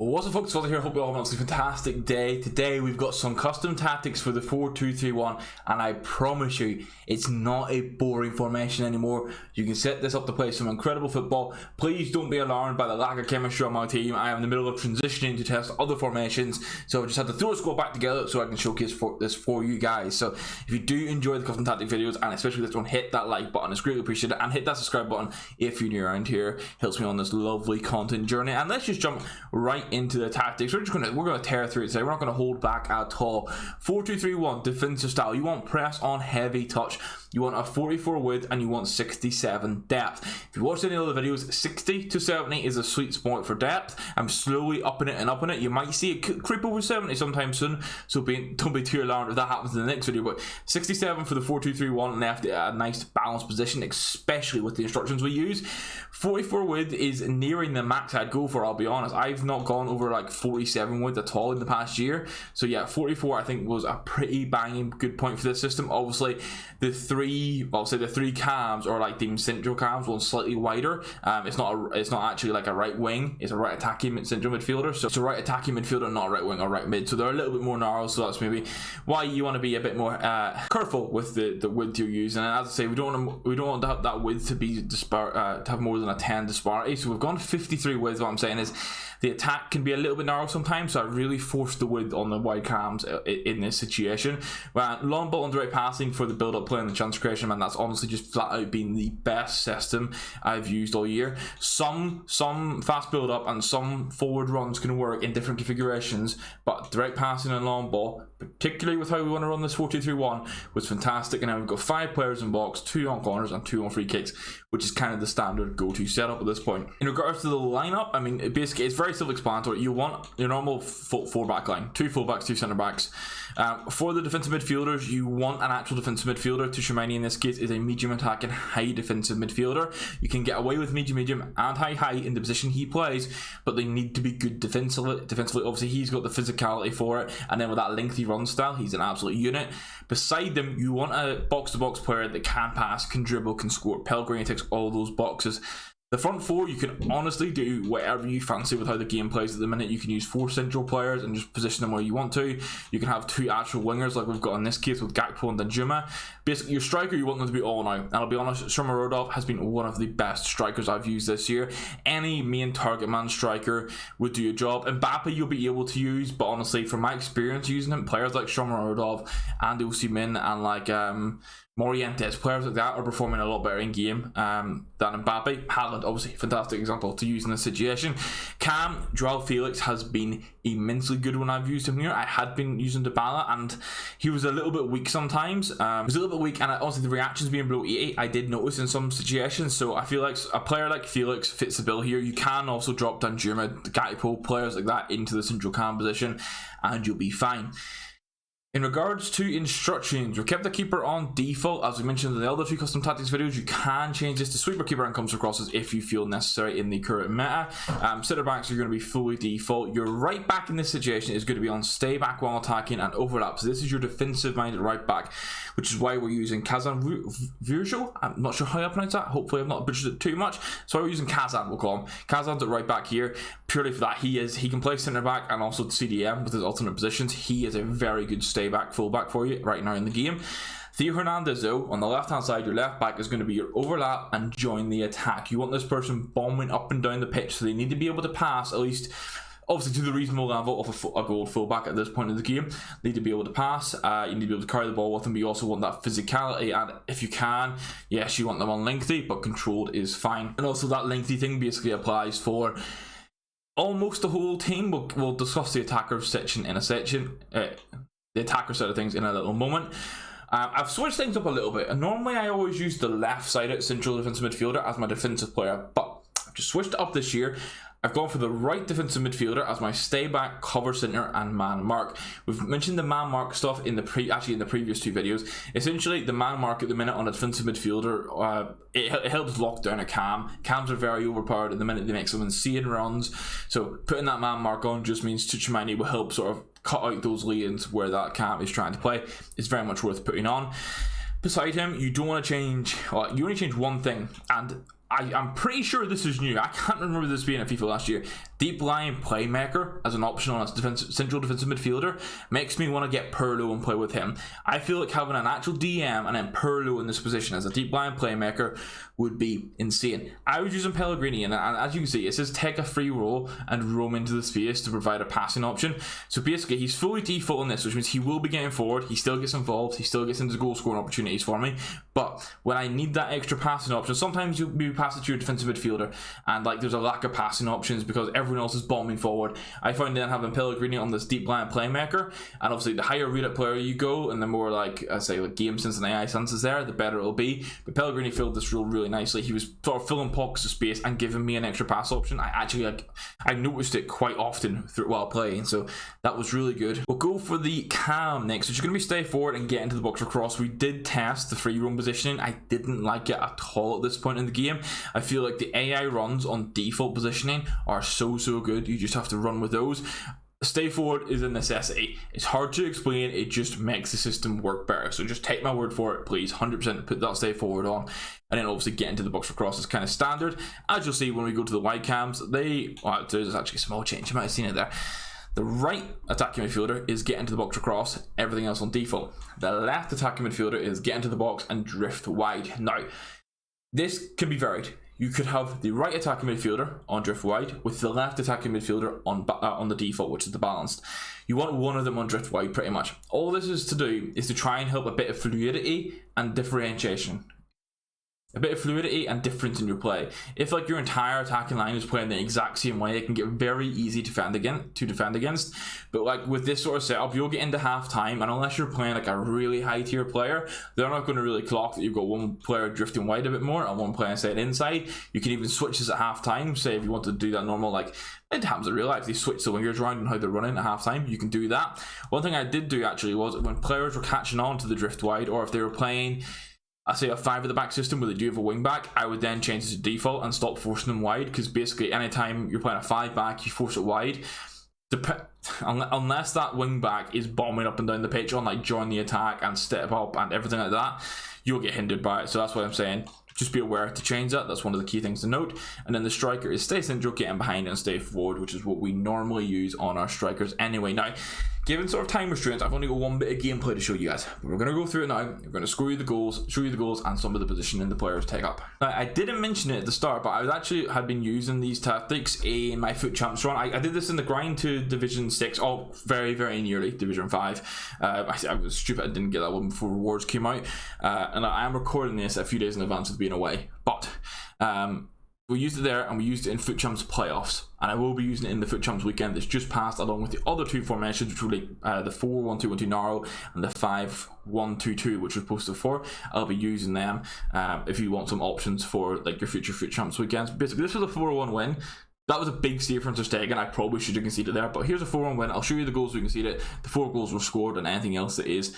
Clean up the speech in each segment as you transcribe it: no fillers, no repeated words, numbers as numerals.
What's up, folks? Walter here. Hope you all have a fantastic day. Today we've got some custom tactics for the 4-2-3-1, and I promise you it's not a boring formation anymore. You can set this up to play some incredible football. Please don't be alarmed by the lack of chemistry on my team. I am in the middle of transitioning to test other formations, so I just had to throw a squad back together so I can showcase this for you guys. So if you do enjoy the custom tactic videos, and especially this one, hit that like button. It's greatly appreciated, and hit that subscribe button if you're new around here. Helps me on this lovely content journey. And let's just jump right into the tactics. We're gonna tear through it today. We're not gonna hold back at all. 4-2-3-1 defensive style. You want press on heavy touch. You want a 44 width and you want 67 depth. If you watched any other videos, 60 to 70 is a sweet spot for depth. I'm slowly upping it and upping it. You might see it creep over 70 sometime soon, so don't be too alarmed if that happens in the next video. But 67 for the 4-2-3-1 left a nice balanced position, especially with the instructions we use. 44 width is nearing the max I'd go for, I'll be honest. I've not gone over like 47 width at all in the past year. So yeah, 44 I think was a pretty banging good point for this system. Obviously the three cams, or like the central cams, one slightly wider. It's not actually like a right wing, it's a right attacking central midfielder. So it's a right attacking midfielder, not a right wing or right mid. So they're a little bit more narrow, so that's maybe why you want to be a bit more careful with the width you're using. And as I say, we don't want to have that width to be to have more than a 10 disparity. So we've gone 53 width. What I'm saying is the attack can be a little bit narrow sometimes, so I really forced the width on the wide cams in this situation. Long ball and direct passing for the build-up play and the chance creation, man, that's honestly just flat out been the best system I've used all year. Some fast build-up and some forward runs can work in different configurations, but direct passing and long ball, particularly with how we want to run this 4-2-3-1, was fantastic. And now we've got 5 players in box, 2 on corners and 2 on free kicks, which is kind of the standard go-to setup at this point. In regards to the lineup, I mean, basically it's very self-explanatory. You want your normal 4-back line, 2 fullbacks, 2 centre backs. For the defensive midfielders, you want an actual defensive midfielder. Tushimani in this case is a medium attack and high defensive midfielder. You can get away with medium and high in the position he plays, but they need to be good defensively. Obviously he's got the physicality for it, and then with that lengthy run style, he's an absolute unit. Beside them, you want a box-to-box player that can pass, can dribble, can score. Pellegrini ticks all those boxes. The front 4, you can honestly do whatever you fancy with how the game plays at the minute. You can use 4 central players and just position them where you want to. You can have 2 actual wingers like we've got in this case with Gakpo and Danjuma. Basically, your striker, you want them to be all out. And I'll be honest, Shomurodov has been one of the best strikers I've used this year. Any main target man striker would do a job. Mbappe you'll be able to use, but honestly, from my experience using him, players like Shomurodov and Osimhen and like Morientes, players like that are performing a lot better in game than Mbappe. Haaland, obviously, fantastic example to use in this situation. Joao Felix has been immensely good when I've used him here. I had been using Dybala and he was a little bit weak sometimes. He was a little bit weak, and obviously the reactions being below 80 I did notice in some situations. So I feel like a player like Felix fits the bill here. You can also drop Danjuma, Gakpo, players like that into the central cam position and you'll be fine. In regards to instructions, we've kept the keeper on default. As we mentioned in the other 2 custom tactics videos, you can change this to sweeper, keeper and comes across as if you feel necessary in the current meta. Center backs are going to be fully default. Your right back in this situation is going to be on stay back while attacking and overlap. So this is your defensive minded right back, which is why we're using Kazan Virgil. I'm not sure how I pronounce that. Hopefully I've not butchered it too much. So we're using Kazan, we'll call him. Kazan's at right back here, purely for that. He can play center back and also CDM with his alternate positions. He is a very good stay back fullback for you right now in the game. Theo Hernandez though, on the left hand side, your left back is going to be your overlap and join the attack. You want this person bombing up and down the pitch, so they need to be able to pass at least, obviously to the reasonable level of a goal fullback at this point in the game. They need to be able to pass, you need to be able to carry the ball with them, but you also want that physicality, and if you can, yes, you want them on lengthy, but controlled is fine. And also that lengthy thing basically applies for almost the whole team. We'll discuss the attacker section in a section, the attacker side of things in a little moment. I've switched things up a little bit, and normally I always use the left-sided central defensive midfielder as my defensive player, but I've just switched it up this year. I've gone for the right defensive midfielder as my stay back, cover centre and man mark. We've mentioned the man mark stuff in the previous 2 videos. Essentially, the man mark at the minute on a defensive midfielder, it helps lock down a cam. Cams are very overpowered at the minute. They make some insane runs. So putting that man mark on just means Tuchimani will help sort of cut out those lanes where that cam is trying to play. It's very much worth putting on. Beside him, you don't want to change, well, you only change one thing, and I'm pretty sure this is new. I can't remember this being a FIFA last year. Deep line playmaker as an option on a central defensive midfielder makes me want to get Pirlo and play with him. I feel like having an actual DM and then Pirlo in this position as a deep line playmaker would be insane. I was using Pellegrini, and as you can see, it says take a free roll and roam into the space to provide a passing option. So basically, he's fully default on this, which means he will be getting forward. He still gets involved. He still gets into goal scoring opportunities for me. But when I need that extra passing option, sometimes you'll be passing to your defensive midfielder, and like there's a lack of passing options because everyone else is bombing forward. I found then having Pellegrini on this deep line playmaker, and obviously the higher rated player you go, and the more like I say like game sense and AI sense is there, the better it'll be. But Pellegrini filled this role really nicely. He was sort of filling pockets of space and giving me an extra pass option. I noticed it quite often while playing, so that was really good. We'll go for the cam next, which is going to be stay forward and get into the box or cross. We did test the free roam positioning. I didn't like it at all at this point in the game. I feel like the AI runs on default positioning are so good. You just have to run with those. Stay forward is a necessity. It's hard to explain, it just makes the system work better. So just take my word for it, please. 100% put that stay forward on. And then obviously get into the box for cross is kind of standard. As you'll see when we go to the wide cams, there's actually a small change. You might have seen it there. The right attacking midfielder is get into the box or cross, everything else on default. The left attacking midfielder is get into the box and drift wide. Now, this can be varied. You could have the right attacking midfielder on drift wide with the left attacking midfielder on the default, which is the balanced. You want one of them on drift wide pretty much. All this is to do is to try and help a bit of fluidity and differentiation. A bit of fluidity and difference in your play. If like your entire attacking line is playing the exact same way, it can get very easy to defend against. But like with this sort of setup, you'll get into half time, and unless you're playing like a really high tier player, they're not going to really clock that you've got one player drifting wide a bit more and one player staying inside. You can even switch this at half time. Say if you want to do that normal, like it happens in real life, they switch the wingers around and how they're running at half time. You can do that. One thing I did do actually was when players were catching on to the drift wide, or if they were playing I say a 5 at the back system where they do have a wing back, I would then change it to default and stop forcing them wide, because basically anytime you're playing a 5 back, you force it wide. Unless that wing back is bombing up and down the pitch on like join the attack and step up and everything like that, you'll get hindered by it. So that's what I'm saying. Just be aware to change that. That's one of the key things to note. And then the striker is stay central, get in behind and stay forward, which is what we normally use on our strikers anyway. Now, given sort of time restraints, I've only got one bit of gameplay to show you guys. But we're going to go through it now. We're going to show you the goals and some of the positioning the players take up. Now, I didn't mention it at the start, but I had been using these tactics in my FUT Champs run. I did this in the grind to Division 6, very, very nearly Division 5. I was stupid, I didn't get that one before rewards came out. And I am recording this a few days in advance of being away. But we used it there, and we used it in FUT Champs playoffs, and I will be using it in the FUT Champs weekend that's just passed, along with the other two formations, which will be the 4-1-2-1-2 narrow and the 5-1-2-2, which was posted for. I'll be using them if you want some options for like your future FUT Champs weekends. Basically, this was a 4-1 win. That was a big save from Ter Stegen. I probably should have conceded there, but here's a 4-1 win. I'll show you the goals we conceded. The 4 goals were scored, and anything else that is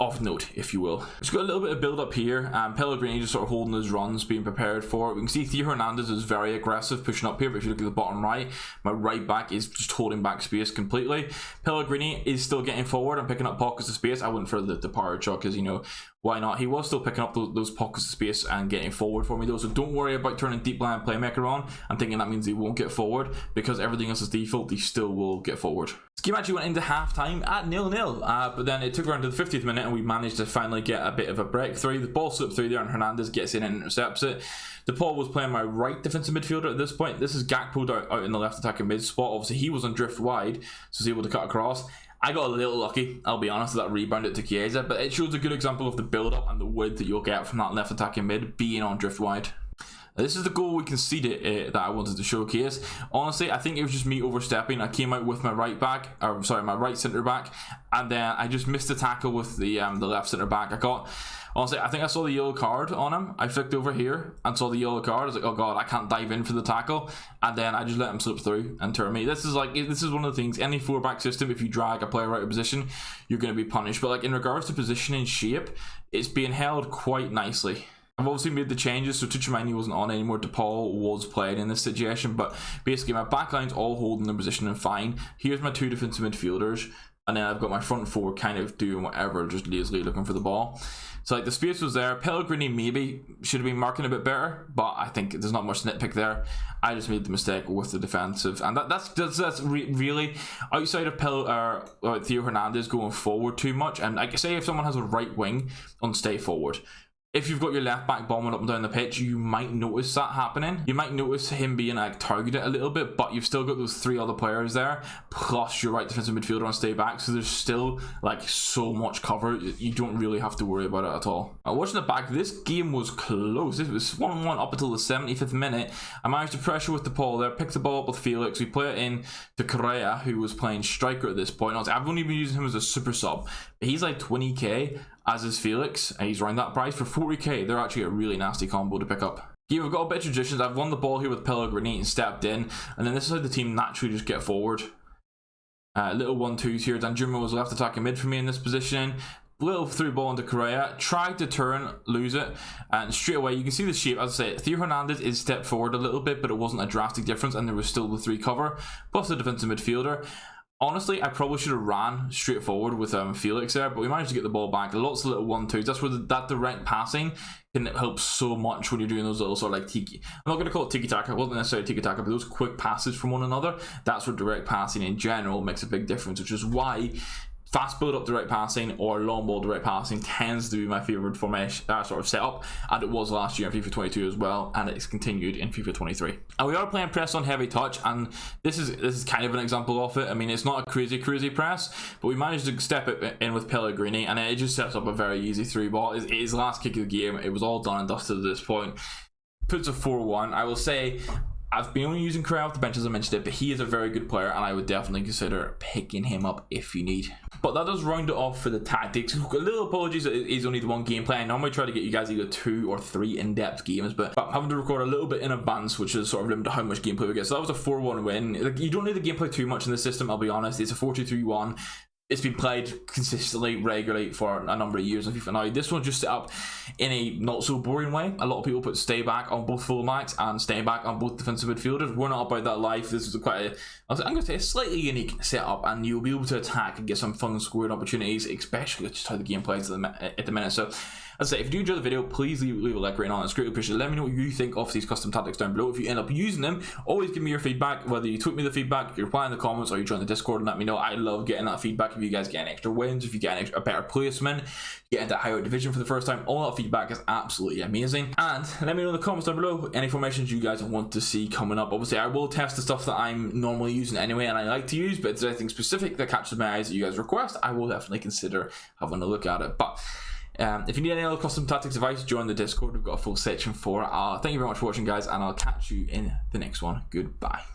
of note, if you will. It's got a little bit of build up here. Pellegrini just sort of holding his runs, being prepared for it. We can see Theo Hernandez is very aggressive, pushing up here, but if you look at the bottom right, my right back is just holding back space completely. Pellegrini is still getting forward and picking up pockets of space. I wouldn't for the power shot, because, you know, why not? He was still picking up those pockets of space and getting forward for me though, so don't worry about turning deep line playmaker on and thinking that means he won't get forward, because everything else is default, he still will get forward. This game actually went into half time at 0-0, but then it took around to the 50th minute and we managed to finally get a bit of a breakthrough. The ball slipped through there and Hernandez gets in and intercepts it. DePaul was playing my right defensive midfielder at this point. This is Gakpo out in the left attacking mid spot. Obviously he was on drift wide, so he's able to cut across. I got a little lucky, I'll be honest, with that rebound to Chiesa, but it shows a good example of the build-up and the width that you'll get from that left attacking mid being on drift wide. This is the goal we conceded that I wanted to showcase. Honestly, I think it was just me overstepping. I came out with my right right centre back, and then I just missed the tackle with the left centre back. Honestly, I think I saw the yellow card on him. I flicked over here and saw the yellow card. I was like, oh god, I can't dive in for the tackle. And then I just let him slip through and turn me. This is one of the things, any 4-back system, if you drag a player out of position, you're going to be punished. But like in regards to position and shape, it's being held quite nicely. I've obviously made the changes, so Tuchemani wasn't on anymore. DePaul was playing in this situation, but basically my backline's all holding their position and fine. Here's my 2 defensive midfielders. and then I've got my front four kind of doing whatever, just lazily looking for the ball. So like the space was there. Pellegrini maybe should have been marking a bit better, but I think there's not much nitpick there. I just made the mistake with the defensive, and that's really outside of Theo Hernandez going forward too much. And like say if someone has a right wing on stay forward, if you've got your left back bombing up and down the pitch, you might notice that happening. You might notice him being like targeted a little bit, but you've still got those 3 other players there, plus your right defensive midfielder on stay back. So there's still like so much cover. You don't really have to worry about it at all. Watching the back, this game was close. It was 1-1 up until the 75th minute. I managed to pressure with the ball there, picked the ball up with Felix. We play it in to Correa, who was playing striker at this point. I've only been using him as a super sub, but he's like 20k. As is Felix, and he's around that price for 40k. They're actually a really nasty combo to pick up. Here we've got a bit of traditions. I've won the ball here with Pellegrini and stepped in, and then this is how the team naturally just get forward. Little 1-2s here. Danjuma was left attacking mid for me in this position. Little through ball into Correa, tried to turn, lose it, and straight away you can see the shape. As I say, Theo Hernandez is stepped forward a little bit, but it wasn't a drastic difference, and there was still the 3 cover plus the defensive midfielder. Honestly, I probably should have ran straight forward with Felix there, but we managed to get the ball back. Lots of little 1-2s. That's where that direct passing can help so much when you're doing those little sort of like tiki. I'm not going to call it tiki-taka. It wasn't necessarily tiki-taka, but those quick passes from one another. That's where direct passing in general makes a big difference, which is why fast build-up direct passing or long ball direct passing tends to be my favorite formation sort of setup, and it was last year in FIFA 22 as well, and it's continued in FIFA 23. And we are playing press on heavy touch, and this is kind of an example of it. I mean, it's not a crazy press, but we managed to step it in with Pellegrini, and it just sets up a very easy 3 ball. It's his last kick of the game. It was all done and dusted at this point. Puts a 4-1. I will say, I've been only using Correa off the bench as I mentioned it, but he is a very good player, and I would definitely consider picking him up if you need. But that does round it off for the tactics. A little apologies, it is only the 1 gameplay. I normally try to get you guys either 2 or 3 in-depth games, but I'm having to record a little bit in advance, which is sort of limited to how much gameplay we get. So that was a 4-1 win. Like, you don't need the gameplay too much in this system, I'll be honest. It's a 4-2-3-1. It's been played consistently, regularly for a number of years in FIFA. Now, this one's just set up in a not so boring way. A lot of people put stay back on both fullbacks and stay back on both defensive midfielders. We're not about that life. This is I'm going to say a slightly unique setup, and you'll be able to attack and get some fun scoring opportunities, especially just how the game plays at the minute. So, as I say, if you do enjoy the video, please leave a like rating on it. It's greatly appreciated. Let me know what you think of these custom tactics down below. If you end up using them, always give me your feedback, whether you tweet me the feedback, you reply in the comments, or you join the Discord and let me know. I love getting that feedback. If you guys get extra wins, if you get a better placement, get into higher division for the first time, all that feedback is absolutely amazing. And let me know in the comments down below any formations you guys want to see coming up. Obviously, I will test the stuff that I'm normally using anyway and I like to use, but if there's anything specific that catches my eyes that you guys request, I will definitely consider having a look at it. But if you need any other custom tactics advice, join the Discord. We've got a full section for it. Thank you very much for watching, guys, and I'll catch you in the next one. Goodbye.